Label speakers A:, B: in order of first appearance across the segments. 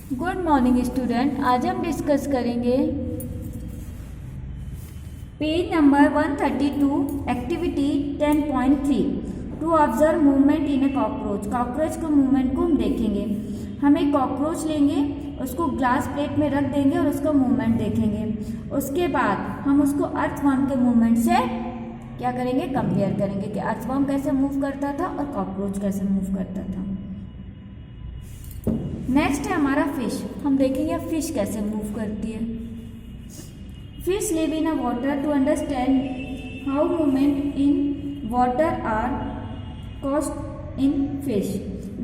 A: Good morning student. आज हम discuss करेंगे page number 132 activity 10.3 to observe movement in a cockroach. Cockroach के movement को हम देखेंगे। हम एक कॉकरोच लेंगे, उसको ग्लास प्लेट में रख देंगे और उसका मूवमेंट देखेंगे। उसके बाद हम उसको अर्थवर्म के मूवमेंट से क्या करेंगे, कंपेयर करेंगे कि अर्थवर्म कैसे मूव करता था और कॉकरोच कैसे मूव करता था। नेक्स्ट है हमारा फिश। हम देखेंगे फिश कैसे मूव करती है। Fish live in a water. To understand how movement in water are caused in fish,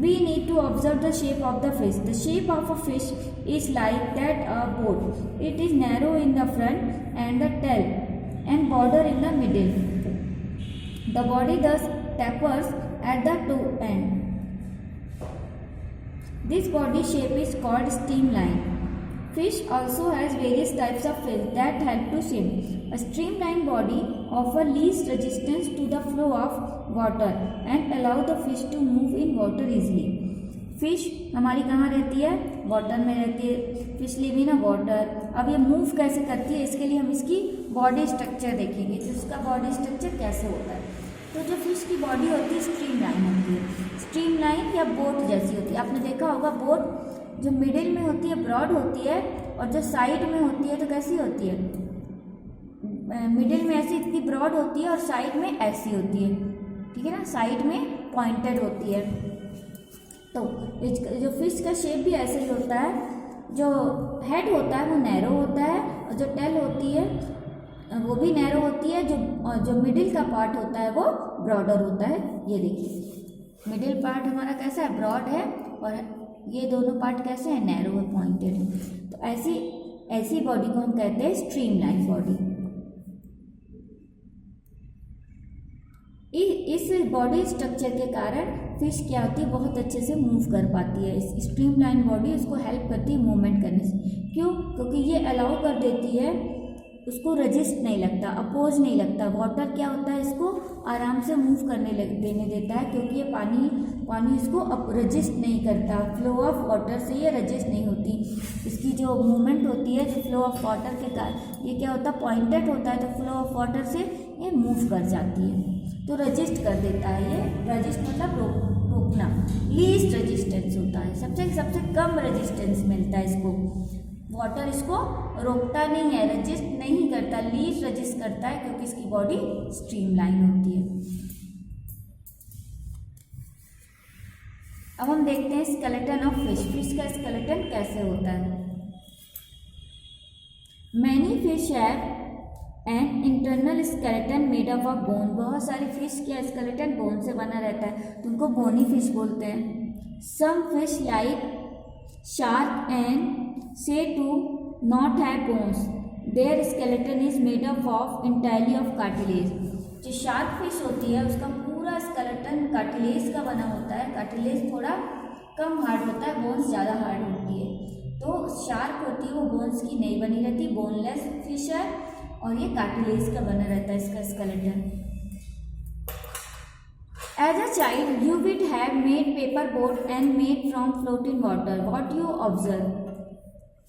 A: we need to observe the shape of the fish. The shape of a fish is like that a boat. It is narrow in the front and the tail and border in the middle. The body thus tapers at the two ends. This body shape is called streamline. Fish also has various types of fish that help to swim. A streamline body offers least resistance to the flow of water and allow the fish to move in water easily. Fish हमारी कहाँ रहती है, water में रहती है। Fish live in a water. अब ये move कैसे करती है, इसके लिए हम इसकी बॉडी स्ट्रक्चर देखेंगे कि उसका बॉडी स्ट्रक्चर कैसे होता है। तो जो फिश की बॉडी होती है स्ट्रीमलाइन होती है। स्ट्रीमलाइन या बोट जैसी होती है। आपने देखा होगा बोट जो मिडिल में होती है ब्रॉड होती है और जो साइड में होती है तो कैसी होती है, मिडिल में ऐसी इतनी ब्रॉड होती है और साइड में ऐसी होती है, ठीक है ना, साइड में पॉइंटेड होती है। तो जो फिश का शेप भी ऐसे ही होता है। जो हेड होता है वो नैरो होता है और जो टेल होती है वो भी नैरो होती है। जो मिडिल का पार्ट होता है वो ब्रॉडर होता है। ये देखिए मिडिल पार्ट हमारा कैसा है, ब्रॉड है, और ये दोनों पार्ट कैसे हैं, नैरो है, पॉइंटेड है। तो ऐसी बॉडी को हम कहते हैं स्ट्रीमलाइन बॉडी। इस बॉडी स्ट्रक्चर के कारण फिश क्या होती है, बहुत अच्छे से मूव कर पाती है। इस स्ट्रीमलाइन बॉडी उसको हेल्प करती है मूवमेंट करने से। क्यों? क्योंकि ये अलाउ कर देती है, उसको रजिस्ट नहीं लगता, अपोज नहीं लगता। वाटर क्या होता है, इसको आराम से मूव देने देता है, क्योंकि ये पानी इसको रजिस्ट नहीं करता। फ्लो ऑफ वाटर से ये रजिस्ट नहीं होती। इसकी जो मूवमेंट होती है, जो फ्लो ऑफ वाटर के कारण ये क्या होता है, पॉइंटेड होता है, तो फ्लो ऑफ वाटर से ये मूव कर जाती है, तो रजिस्ट कर देता है। ये रजिस्ट मतलब रोकना, लीस्ट रेजिस्टेंस होता है। सबसे कम रेजिस्टेंस मिलता है इसको। वाटर इसको रोकता नहीं है, रजिस्ट नहीं करता, लीस्ट रजिस्ट करता है, क्योंकि इसकी बॉडी स्ट्रीमलाइन होती है। अब हम देखते हैं स्केलेटन ऑफ फिश। फिश का स्केलेटन कैसे होता है। Many fish have an internal skeleton made up of bone. बहुत सारी फिश का स्केलेटन बोन से बना रहता है, तो उनको बोनी फिश बोलते हैं। Some fish like shark and say to not have bones, their skeleton is made up of entirely of cartilage. जो शार्क फिश होती है उसका पूरा स्केलेटन कार्टिलेज का बना होता है। कार्टिलेज थोड़ा कम हार्ड होता है, बोन्स ज़्यादा हार्ड होती है। तो शार्क होती है वो बोन्स की नहीं बनी रहती, बोनलेस फिश है, और ये कार्टिलेज का बना रहता है इसका skeleton. As a child, you would have made paper boat and made from floating water. What you observe?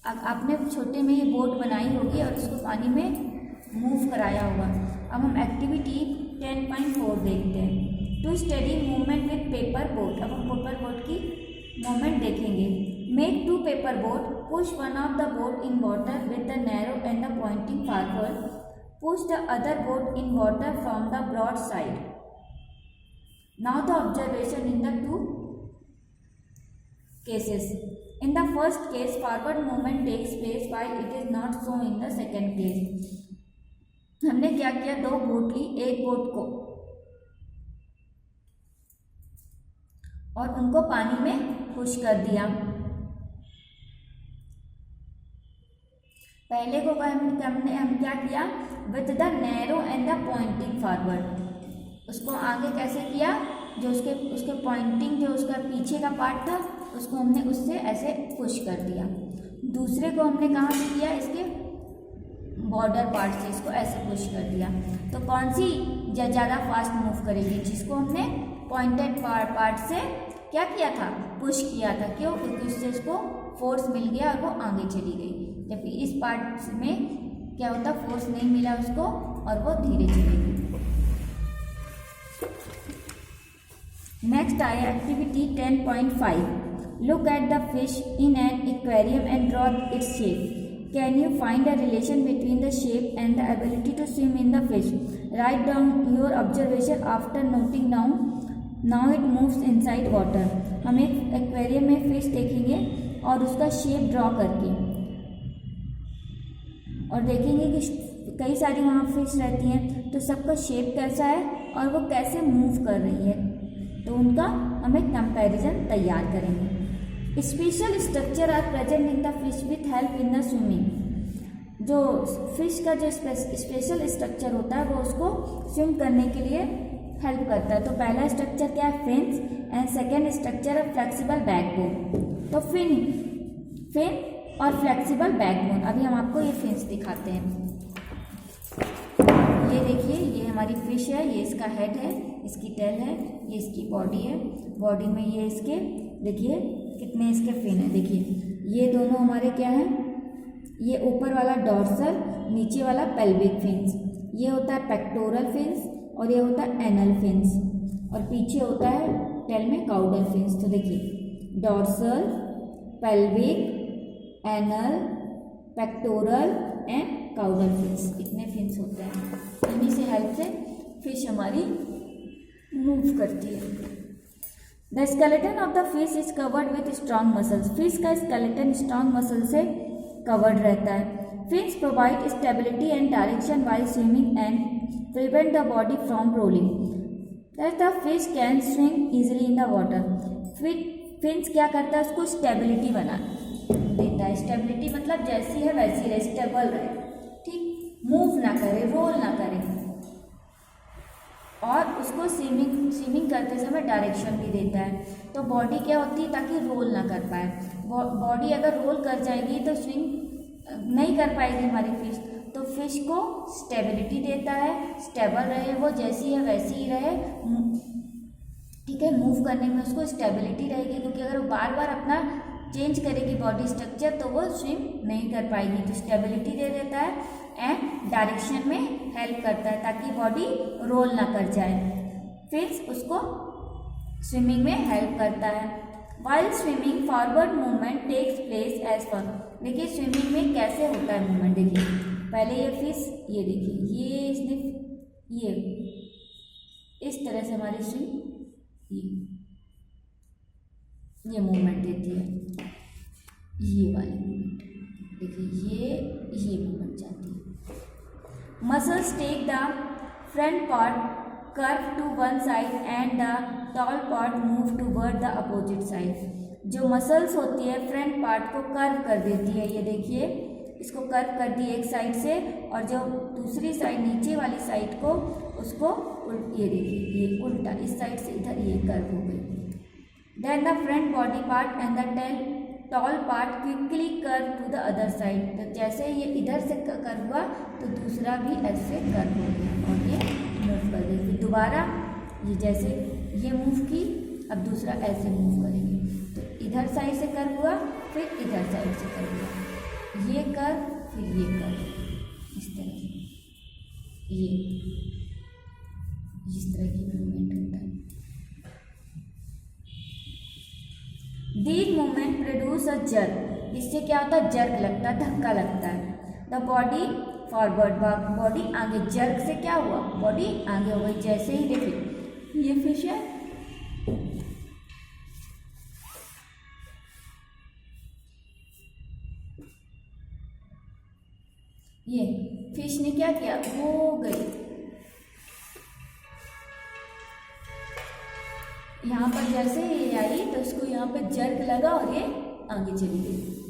A: आपने छोटे में ये बोट बनाई होगी और इसको पानी में मूव कराया होगा। अब हम एक्टिविटी 10.4 देखते हैं। To study movement with paper boat. अब हम पेपर बोट की मूवमेंट देखेंगे। Make two paper boat, push one of the boat in water with the narrow end the pointing forward, push the other boat in water from the broad side. Now the observation in the two cases. In the first case, forward movement takes place while it is not so in the second case. हमने क्या किया, दो boat ली, एक boat को और उनको पानी में पुश कर दिया। पहले को हम क्या किया, with the narrow end the pointing forward. उसको आगे कैसे किया, जो उसके पॉइंटिंग, जो उसका पीछे का पार्ट था उसको हमने उससे ऐसे पुश कर दिया। दूसरे को हमने कहाँ से किया, इसके बॉर्डर पार्ट से इसको ऐसे पुश कर दिया। तो कौन सी ज़्यादा फास्ट मूव करेगी, जिसको हमने पॉइंटेड पार्ट से क्या किया था, पुश किया था। क्यों? क्योंकि उससे उसको फोर्स मिल गया और वो आगे चली गई। जबकि इस पार्ट में क्या होता, फोर्स नहीं मिला उसको और वो धीरे चली गई। नेक्स्ट आया activity 10.5। Look at the fish in an aquarium and draw its shape. Can you find a relation between the shape and the ability to swim in the fish? Write down your observation after noting down. Now it moves inside water. हम एक aquarium में fish देखेंगे और उसका shape draw करके और देखेंगे कि कई सारी वहाँ फिश रहती हैं तो सबका शेप कैसा है और वो कैसे मूव कर रही है, तो उनका हम एक कंपैरिजन तैयार करेंगे। Special structure are present in the fish with help in the swimming. जो फिश का जो स्पेशल स्ट्रक्चर होता है वो उसको स्विम करने के लिए हेल्प करता है। तो पहला स्ट्रक्चर क्या है, फिन्स, एंड सेकेंड स्ट्रक्चर है फ्लेक्सिबल बैकबोन। तो फिन और फ्लेक्सिबल बैकबोन। अभी हम आपको ये फिन्स दिखाते हैं। ये देखिए, ये हमारी फिश है, ये इसका हेड है, इसकी टेल है, ये इसकी बॉडी है। बॉडी में ये इसके देखिए कितने इसके फिन है। देखिए ये दोनों हमारे क्या हैं, ये ऊपर वाला डॉर्सल, नीचे वाला पेल्विक फिन्स। ये होता है पेक्टोरल फिन्स और ये होता है एनल फिन्स, और पीछे होता है टेल में काउडल फिन्स। तो देखिए dorsal, pelvic, anal, pectoral and caudal fins, इतने फिन्स होते हैं। इन्हीं से हेल्प से फिश हमारी मूव करती है। The skeleton of the fish is covered with strong muscles. Fish का स्केलेटन स्ट्रॉन्ग मसल से कवर्ड रहता है। Fish provide stability and direction while swimming and prevent the body from rolling. That the fish can swim easily in the water. Fins क्या करता है, उसको stability बना देता है। स्टेबिलिटी मतलब जैसी है वैसी रहे, स्टेबल रहे, ठीक, मूव ना करे, रोल ना करे, और उसको स्विमिंग करते समय डायरेक्शन भी देता है। तो बॉडी क्या होती है, ताकि रोल ना कर पाए। बॉडी अगर रोल कर जाएगी तो स्विंग नहीं कर पाएगी हमारी फिश। तो फिश को स्टेबिलिटी देता है, स्टेबल रहे, वो जैसी है वैसी ही रहे, ठीक है। मूव करने में उसको स्टेबिलिटी रहेगी, क्योंकि अगर वो बार बार अपना चेंज करेगी बॉडी स्ट्रक्चर तो वो स्विम नहीं कर पाएगी। तो स्टेबिलिटी दे देता है एंड डायरेक्शन में हेल्प करता है, ताकि बॉडी रोल ना कर जाए। फिर उसको स्विमिंग में हेल्प करता है। While swimming forward movement takes place as पर। देखिए स्विमिंग में कैसे होता है मूवमेंट। देखिए पहले ये फिश, ये देखिए ये इसने ये इस तरह से हमारी स्विम ये मूवमेंट देती है, ये वाली मूवमेंट। देखिए ये मूवमेंट जाती है। Muscles take the front part curve to one side and the tail part move toward the opposite side. जो मसल्स होती है फ्रंट पार्ट को कर्व कर देती है। ये देखिए इसको कर्व कर दी एक साइड से, और जो दूसरी साइड नीचे वाली साइड को उसको ये देखिए ये उल्टा इस साइड से इधर ये कर्व हो गई। Then the front body part and the tail part quickly curve to the other side. तो जैसे ये इधर से कर्व हुआ तो दूसरा भी ऐसे कर्व हो गया और ये मूव कर देगी। फिर दोबारा ये जैसे ये मूव की, अब दूसरा ऐसे मूव करेंगे। तो इधर साइड से कर्व हुआ, फिर इधर साइड से कर्व हुआ, ये कर्व फिर ये कर्व, इस तरह ये इस तरह की मूवमेंट होता है। These movement produce a jerk। इससे क्या होता है, जर्क लगता है, धक्का लगता है। द बॉडी फॉरवर्ड, बॉडी आगे, जर्क से क्या हुआ, बॉडी आगे हो गई। जैसे ही देखिए ये फिश है, ये फिश ने क्या किया, वो गई यहाँ पर। जैसे ये आई तो इसको यहाँ पे जर्क लगा और ये आगे चली गई।